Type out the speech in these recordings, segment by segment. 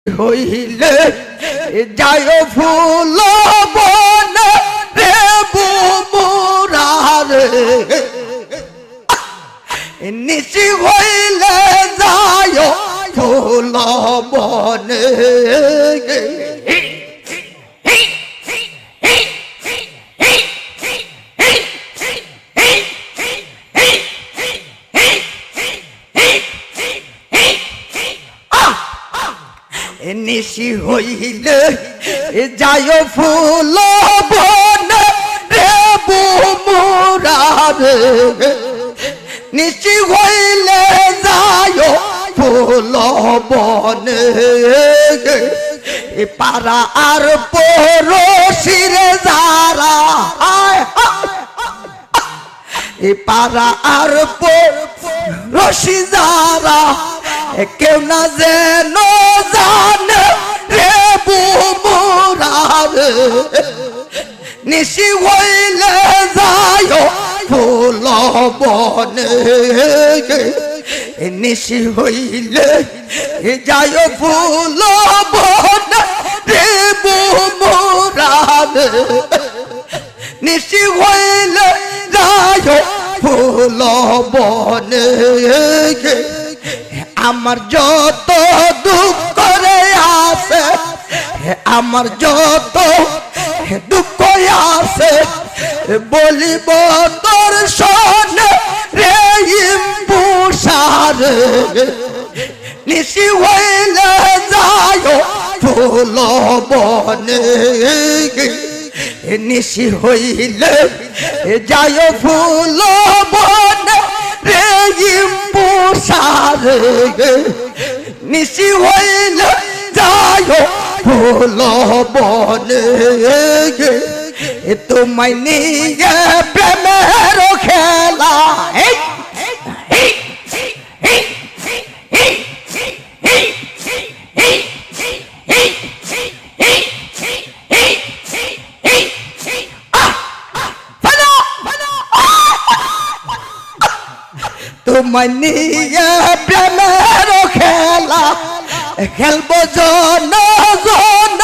হইলে যায় ফুল বনে রে বুমুরারে নিশি হইলে যায় ফুল বনে নিশি হইলে যায় ফুল বনে রে বুমুরারে নিশি হইলে যায় ফুল বনে পাড়া আর পড়োশির যারা পাড়া আর পড়োশি যারা কেউ না যেন জানে রে বুমুরারে নিশি হইলে যায় ফুল বনে নিশি হইলে যায় ফুল বনে রে বুমুরারে নিশি হইলে যায় ফুল বনে আমার যত দুঃখ করে আছে আমার যত দুঃখ আছে বলিব তোর শোনে রে ইম্পুসারে নিশি হইলে যায় ফুল বনে নিশি হইলে যায় ফুল বনে রে ইম্পুসারে নিশি হইলে যায় ফুল বনে তোমায় নিয়ে প্রেমের খেলা তোমায় নিয়ে প্রেমের খেলা খেলবো জন জন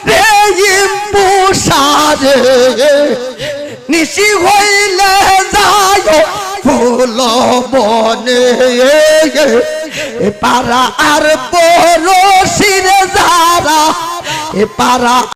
রে ইম্পুসারে নিশি হইলে যায় ফুল বনে পাড়া আর পড়োশির যারা পাড়া